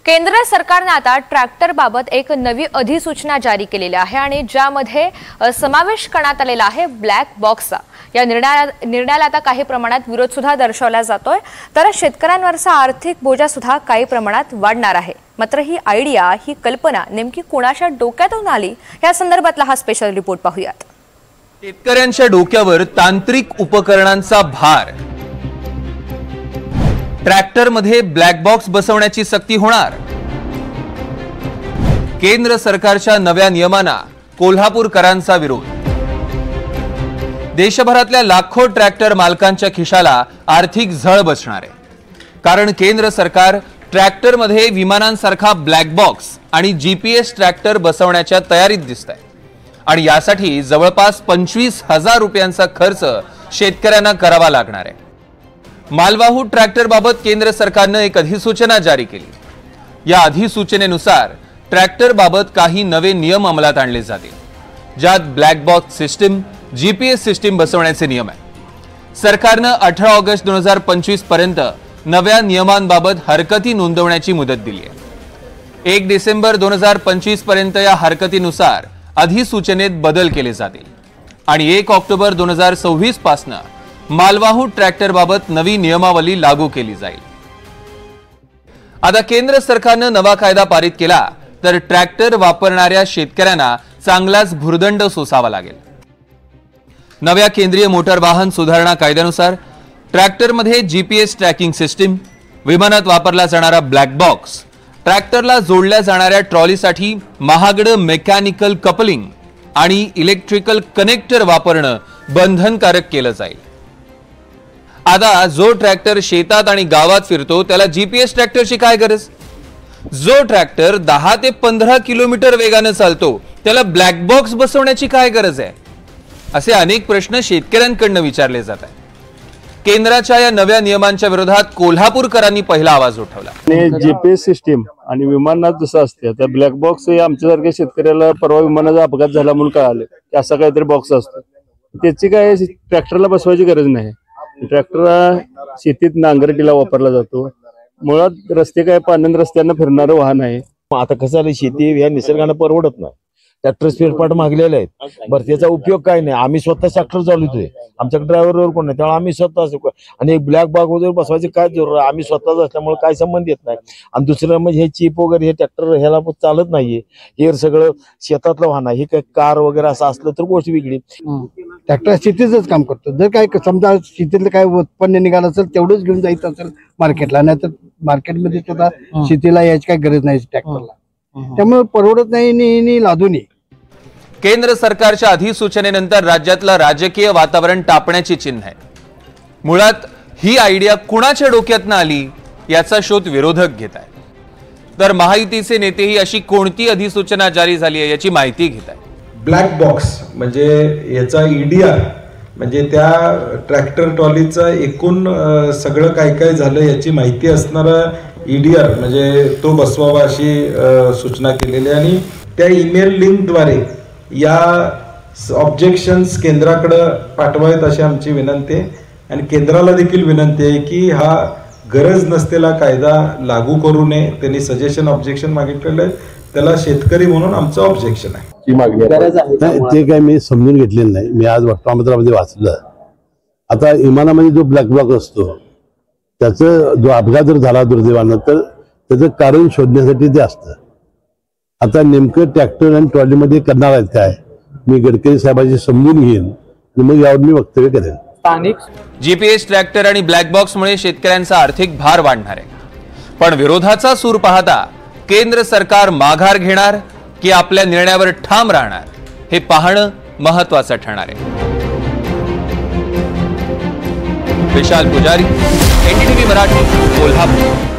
केंद्र सरकारने आता ट्रॅक्टर बाबत एक नवी अधिसूचना जारी केलेली आहे आणि ज्यामध्ये समावेश करण्यात आलेला आहे ब्लॅक बॉक्सचा। या निर्णयाला आता काही प्रमाणात विरोध सुद्धा दर्शवला जातोय, तर शेतकऱ्यांवरचा आर्थिक बोजा सुद्धा काही प्रमाणात वाढणार आहे। मात्र ही आयडिया, ही कल्पना नेमकी कोणाच्या डोक्यातून आली या संदर्भातला हा स्पेशल रिपोर्ट पाहूयात। शेतकऱ्यांच्या डोक्यावर तांत्रिक उपकरणांचा भार, ट्रॅक्टर मध्ये ब्लॅक बॉक्स बसवण्याची सक्ती होणार। केंद्र सरकारच्या नव्या नियमांना कोल्हापूरकरांचा विरोध। देशभरातल्या लाखो ट्रॅक्टर मालकांच्या खिशाला आर्थिक झळ बसणार आहे, कारण केंद्र सरकार ट्रॅक्टर मध्ये विमानांसारखा ब्लॅक बॉक्स आणि जीपीएस ट्रॅक्टर बसवण्याच्या तयारीत दिसतंय आणि यासाठी जवळपास 25,000 रुपयांचा खर्च शेतकऱ्यांना करावा लागणार आहे। मालवाहू ट्रॅक्टर बाबत केंद्र सरकारने एक अधिसूचना जारी केली। या अधिसूचनेनुसार ट्रॅक्टर बाबत काही नवे नियम अंमलात आणले जातील, ज्यात black box system, GPS system बसवण्याचे नियम आहेत। सरकारने 18 ऑगस्ट 2025 पर्यंत नव्या नियमांबाबत हरकती नोंदवण्याची मुदत दिली आहे। 1 डिसेंबर 2025 पर्यंत या हरकतीनुसार अधिसूचनेत बदल केले जातील आणि 1 ऑक्टोबर 2026 पासून मालवाहू ट्रॅक्टर बाबत नवी नियमावली लागू केली जाईल। आता केंद्र सरकारने नवा कायदा पारित केला तर ट्रॅक्टर वापरणाऱ्या शेतकऱ्यांना चांगलाच भुर्दंड सोसावा लागेल। नव्या केंद्रीय मोटार वाहन सुधारणा कायद्यानुसार ट्रॅक्टरमध्ये जीपीएस ट्रॅकिंग सिस्टीम, विमानात वापरला जाणारा ब्लॅक बॉक्स, ट्रॅक्टरला जोडल्या जाणाऱ्या ट्रॉलीसाठी महागडं मेकॅनिकल कपलिंग आणि इलेक्ट्रिकल कनेक्टर वापरणं बंधनकारक केलं जाईल। आता जो ट्रॅक्टर शेतात आणि गावात फिरतो त्याला जीपीएस ट्रॅक्टरची काय गरज? जो ट्रॅक्टर 10 ते 15 किलोमीटर वेगाने चालतो त्याला ब्लॅक बॉक्स बसवण्याची काय गरज आहे? असे अनेक प्रश्न शेतकऱ्यांकडून विचारले जात आहेत। केंद्राच्या या नव्या नियमांच्या विरोधात कोल्हापूरकरांनी पहिला आवाज उठवला। जीपीएस सिस्टीम आणि विमानात जसं असते त्या ब्लॅक बॉक्स हे आमच्यासारख्या शेतकऱ्याला परवा विमानाचा अपघात झाला म्हणून कळालं की असा काहीतरी बॉक्स असतो, त्याची काय ट्रॅक्टरला बसवायची गरज नाही। ट्रॅक्टर शेतीत नांगरटीला वापरला जातो, मुळात रस्ते काय पाण्यात रस्त्यांना फिरणारं वाहन आहे। आता कसं झालं, शेती या निसर्गाने परवडत नाही, ट्रॅक्टर स्पेअर पार्ट मागलेले आहेत, बरं त्याचा उपयोग काय नाही। आम्ही स्वतः ट्रॅक्टर चालवतोय, आमच्याकडे ड्रायव्हर कोण नाही, त्यामुळे आम्ही स्वतः आणि एक ब्लॅक बॉक्स वगैरे बसवायची काय जरूर, आम्ही स्वतःच असल्यामुळे काय संबंध येत नाही। आणि दुसरं म्हणजे हे चिप वगैरे हे ट्रॅक्टर ह्याला चालत नाहीये, हे सगळं शेतातलं वाहन आहे, हे काय कार वगैरे असं असलं तर गोष्ट वेगळी। ट्रॅक्टर शेतीचंच काम करतो, जर काय समजा शेतीतलं काय उत्पन्न निघालं असेल तेवढंच घेऊन जायचं असेल मार्केटला, नाही तर मार्केटमध्ये सुद्धा शेतीला याची काय गरज नाही ट्रॅक्टरला, त्यामुळे परवडत नाही लादून। केंद्र सरकारच्या अधिसूचनेनंतर राज्यातलं राजकीय वातावरण तापण्याची चिन्ह आहे। मुळात ही आयडिया कुणाच्या डोक्यातनं आली याचा शोध विरोधक घेत आहेत, तर महायुतीचे नेतेही अशी कोणती अधिसूचना जारी झाली आहे याची माहिती घेत आहेत। ब्लॅक बॉक्स म्हणजे याचा ईडीआर म्हणजे त्या ट्रॅक्टर ट्रॉलीचा एकूण सगळं काय काय झालं याची माहिती असणारा ईडीआर म्हणजे तो बसवावा अशी सूचना केलेली आहे। आणि त्या ईमेल लिंकद्वारे या ऑब्जेक्शन्स केंद्राकडे पाठवावेत अशी आमची विनंती आहे। आणि केंद्राला देखील विनंती आहे की हा गरज नसलेला कायदा लागू करू नये। त्यांनी सजेशन ऑब्जेक्शन मागितलेलं आहे, त्याला शेतकरी म्हणून आमचं ऑब्जेक्शन आहे। ते काय मी समजून घेतलेलं नाही, मी आज वर्तमानपत्रामध्ये वाचलं। आता विमानामध्ये जो ब्लॅक बॉक्स असतो त्याचं जो अपघात जर झाला दुर्दैवानं तर त्याचं कारण शोधण्यासाठी ते असतं। आता नेमकं ट्रॅक्टर आणि ट्रॉलीमध्ये करणार आहेत काय, मी गडकरी साहेबांशी समजून घेईन आणि मग यावर मी वक्तव्य करेन। जीपीएस ट्रॅक्टर आणि ब्लॅक बॉक्समुळे शेतकऱ्यांचा आर्थिक भार वाढणार आहे, पण विरोधाचा सूर पाहता केंद्र सरकार माघार घेणार की आपल्या निर्णयावर ठाम राहणार हे पाहणं महत्त्वाचं ठरणार आहे। विशाल पुजारी, एनडीटीव्ही मराठी, कोल्हापूर।